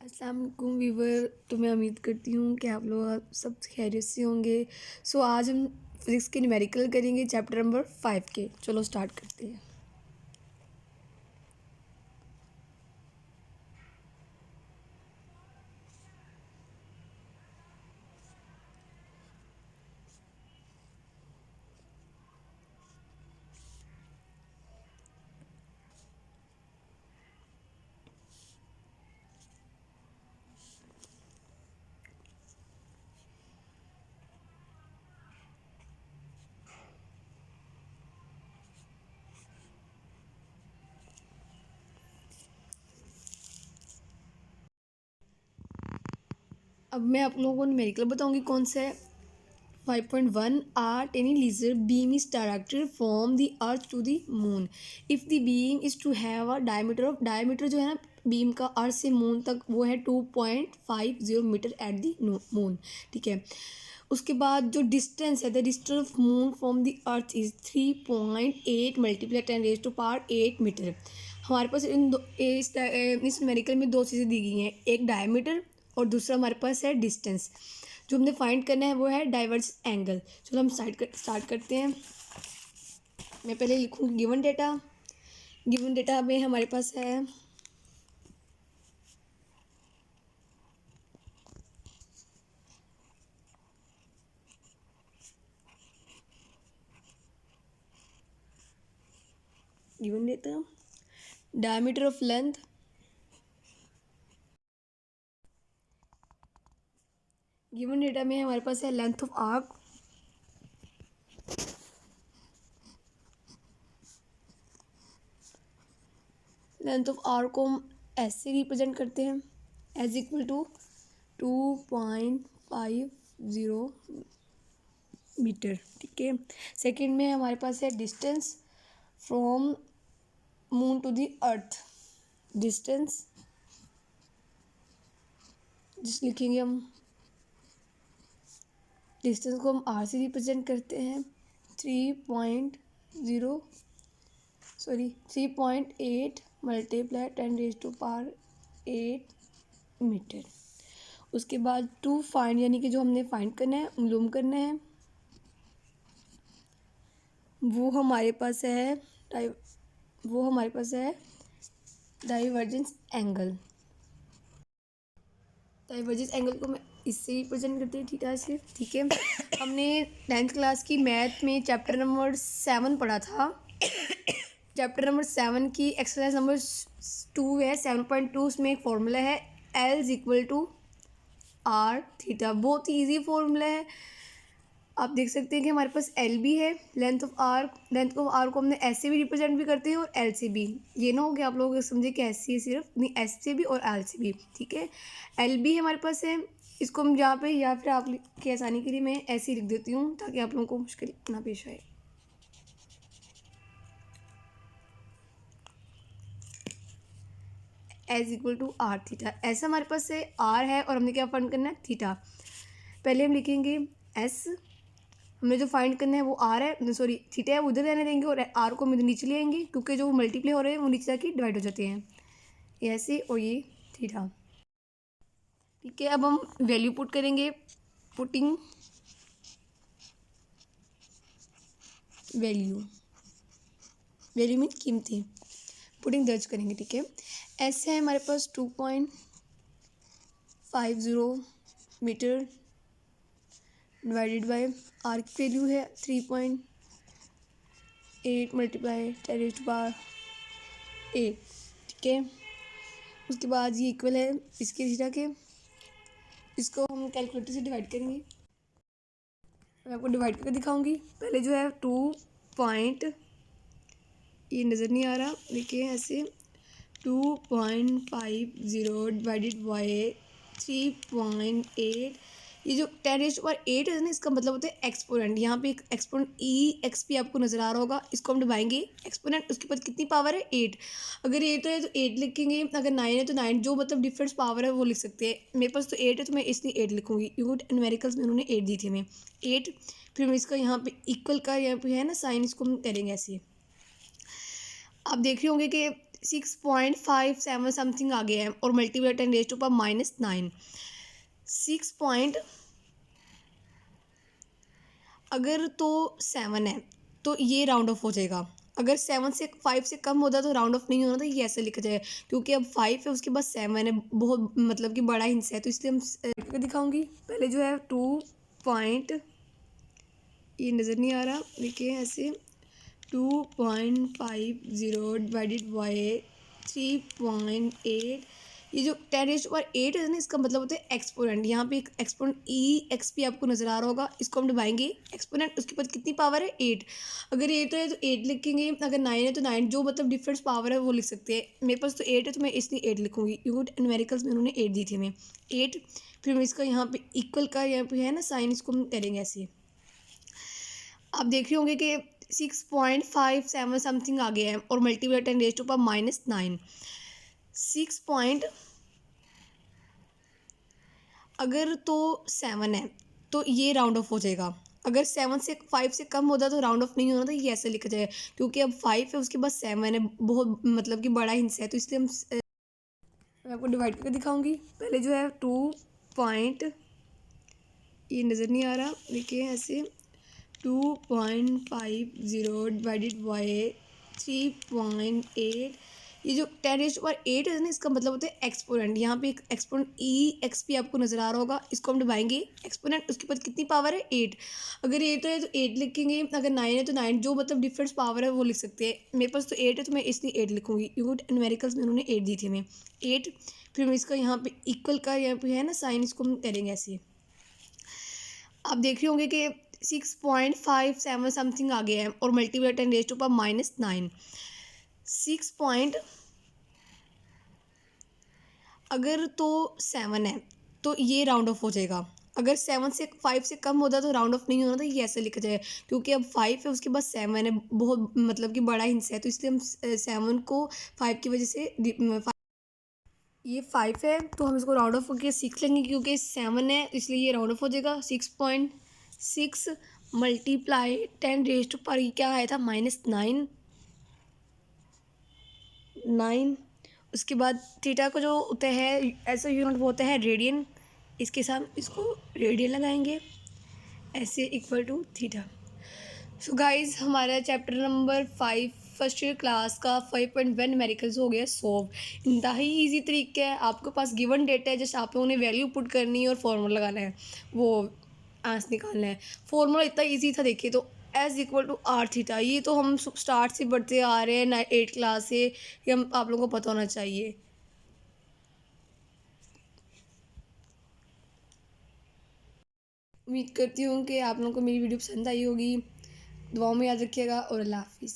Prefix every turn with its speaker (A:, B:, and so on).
A: अस्सलाम वालेकुम वीवर। तो मैं उम्मीद करती हूँ कि आप लोग सब खैरियत से होंगे। आज हम फिज़िक्स के न्यूमेरिकल करेंगे चैप्टर नंबर 5 के। चलो स्टार्ट करते हैं। अब मैं आप लोगों को न्यूमेरिकल बताऊँगी कौन सा है। 5.1 A tiny laser beam is directed from the earth to the moon. If the beam is to have a diameter जो है ना बीम का अर्थ से मून तक वो है 2.50 मीटर एट दी मून। ठीक है। उसके बाद जो डिस्टेंस है the distance of moon from the earth is 3.8 multiply 10⁸ metre. हमारे पास इस न्यूमेरिकल में दो चीज़ें दी गई हैं, एक डायमीटर और दूसरा हमारे पास है डिस्टेंस। जो हमने फाइंड करना है वो है डाइवर्जेंस एंगल। चलो हम स्टार्ट करते हैं। मैं पहले लिखूँगी गिवन डेटा में हमारे पास है given data diameter of length, given data में हमारे पास है length of arc, length of arc को हम ऐसे रिप्रेजेंट करते हैं एज इक्वल टू 2.50 मीटर। ठीक है। सेकंड में हमारे पास है distance from moon to the earth. Distance जिस लिखेंगे हम, डिस्टेंस को हम आर से रिप्रेजेंट करते हैं 3.8 मल्टीप्लाई 10⁸ मीटर। उसके बाद टू फाइंड यानी कि जो हमने फाइंड करना है मालूम करना है वो हमारे पास है डाइवर्जेंस एंगल। डाइवर्जेंस एंगल को मैं इससे रिप्रेजेंट करती हूँ थीटा से। ठीक है। हमने 10th क्लास की मैथ में चैप्टर नंबर 7 पढ़ा था। चैप्टर नंबर 7 की एक्सरसाइज नंबर 2 है 7.2। उसमें एक फॉर्मूला है L=R थीटा। बहुत ही ईजी फॉर्मूला है। आप देख सकते हैं कि हमारे पास एल भी है, लेंथ ऑफ आर को हमने एस से भी रिप्रेजेंट भी करते हैं और एल से भी। ये ना हो कि आप लोग समझे कि एस से सिर्फ नहीं, एस से भी और एल से भी। ठीक है। एल भी हमारे पास है, इसको हम यहाँ पे या फिर आप की आसानी के लिए मैं ऐसे ही लिख देती हूँ ताकि आप लोगों को मुश्किल ना पेश आए। S equal to R theta. ऐसा हमारे पास से आर है और हमने क्या फाइंड करना है थीटा। पहले हम लिखेंगे एस, हमें जो फाइंड करना है वो आर है, सॉरी थीटा है वो उधर रहने देंगे और आर को हम इधर नीचे ले आएंगे क्योंकि जो मल्टीप्लाई हो रहे हैं वो नीचे जाके डिवाइड हो जाते हैं, ये ऐसे और ये थीटा। ठीक है। अब हम वैल्यू पुट करेंगे, पुटिंग वैल्यू मीन कीमती, पुटिंग दर्ज करेंगे। ठीक है। एस है हमारे पास 2.50 मीटर डिवाइडेड बाय आर की वैल्यू है 3.8 मल्टीप्लाई 10⁸ ठीक है। उसके बाद ये इक्वल है इसके थीटा के, इसको हम कैलकुलेटर से डिवाइड करेंगे। मैं आपको डिवाइड करके दिखाऊंगी। पहले जो है 2. ये नज़र नहीं आ रहा, देखिए ऐसे 2.50 डिवाइडेड बाय 3.8। ये जो 10⁸ है ना, इसका मतलब होता है एक्सपोनेंट। यहाँ पे एक एक्सपोनेंट EXP आपको नज़र आ रहा होगा, इसको हम दबाएंगे एक्सपोनेंट। उसके बाद कितनी पावर है 8। अगर 8 है तो 8 लिखेंगे, अगर 9 है तो 9, जो मतलब डिफरेंस पावर है वो लिख सकते हैं। मेरे पास तो 8 है तो मैं इसलिए 8 लिखूँगी क्योंकि न्यूमेरिकल्स में उन्होंने 8 दी थी हमें 8। फिर हम इसका यहाँ पे इक्वल का यहाँ पे है ना साइन, इसको हम करेंगे ऐसे। आप देख रहे होंगे कि 6.57 समथिंग आ गया है और मल्टीप्लाई 10⁻⁻9 6 पॉइंट अगर तो 7 है तो ये राउंड ऑफ हो जाएगा। अगर 5 से कम होता तो राउंड ऑफ नहीं होना था, ये ऐसे लिखा जाएगा क्योंकि अब 5 है उसके बाद 7 है, बहुत मतलब कि बड़ा हिंस है, तो इसलिए हम दिखाऊंगी। पहले जो है 2 पॉइंट, ये नज़र नहीं आ रहा, देखिए ऐसे 2.50 डिवाइडेड बाई 3.8, ये जो 10⁻8 है ना, इसका मतलब होता है एक्सपोनेंट। यहाँ पे एक एक्सपोनेंट EXP आपको नज़र आ रहा होगा, इसको हम दबाएंगे एक्सपोनेंट, उसके बाद कितनी पावर है 8। अगर 8 है तो 8 लिखेंगे, अगर 9 है तो 9, जो मतलब डिफरेंस पावर है वो लिख सकते हैं। मेरे पास तो 8 है तो मैं इसलिए 8 लिखूँगी क्योंकि न्यूमेरिकल्स में उन्होंने 8 दी थी हमें 8। फिर हम इसका यहाँ पे इक्वल का यहाँ पे है ना साइन, इसको हम करेंगे ऐसे। आप देख रहे होंगे कि 6.57 समथिंग आ गया है और मल्टीप्लाई 10⁻⁻9 6 पॉइंट अगर तो 7 है तो ये राउंड ऑफ हो जाएगा। अगर 5 से कम होता तो राउंड ऑफ नहीं होना था, ये ऐसे लिखा जाएगा क्योंकि अब 5 है उसके बाद 7 है, बहुत मतलब कि बड़ा हिंस है, तो इसलिए मैं आपको डिवाइड करके दिखाऊंगी। पहले जो है 2 पॉइंट, ये नज़र नहीं आ रहा, देखिए ऐसे 2.50 डिवाइडेड बाई 3.8, ये जो 10⁻8 है ना, इसका मतलब होता है एक्सपोनेंट। यहाँ पे एक एक्सपोनेंट EXP आपको नज़र आ रहा होगा, इसको हम दबाएंगे एक्सपोनेंट, उसके बाद कितनी पावर है 8। अगर 8 है तो 8 लिखेंगे, अगर 9 है तो 9, जो मतलब डिफरेंस पावर है वो लिख सकते हैं। मेरे पास तो 8 है तो मैं इसलिए 8 लिखूँगी क्योंकि न्यूमेरिकल्स में उन्होंने 8 दी थी हमें 8। फिर हम इसका यहाँ पे इक्वल का यहाँ पे है ना साइन, इसको हम करेंगे ऐसे। आप देख रहे होंगे कि 6.57 समथिंग आ गया है और मल्टीप्लाई 10⁻⁻9 6 पॉइंट अगर तो 7 है तो ये राउंड ऑफ हो जाएगा। अगर 5 से कम होता तो राउंड ऑफ नहीं होना था, ये ऐसे लिखा जाएगा क्योंकि अब 5 है उसके बाद 7 है, बहुत मतलब कि बड़ा हिंस है, तो इसलिए हम 7 को 5 की वजह से ये 5 है तो हम इसको राउंड ऑफ करके 6 लेंगे क्योंकि 7 है, इसलिए ये राउंड ऑफ हो जाएगा। 6.6 मल्टीप्लाई 10 पर ये क्या आया था -9 9। उसके बाद थीटा को जो होता है ऐसा यूनिट वो होता है रेडियन, इसके साथ इसको रेडियन लगाएंगे ऐसे equal to theta. So guys हमारा chapter number 5 first year class का 5.1 न्यूमेरिकल्स हो गया सॉल्व। इंतहाई इजी तरीका है, आपके पास गिवन डेटा है, जैसे आप लोगों ने वैल्यू पुट करनी है और फार्मूला लगाना है, वो आंसर निकालना है। फार्मूला इतना इजी था, देखिए तो S equal to R theta, ये तो हम स्टार्ट से बढ़ते आ रहे हैं 8 क्लास से, ये हम आप लोगों को पता होना चाहिए। उम्मीद करती हूँ कि आप लोगों को मेरी वीडियो पसंद आई होगी। दुआओं में याद रखिएगा और अल्लाह हाफिज़।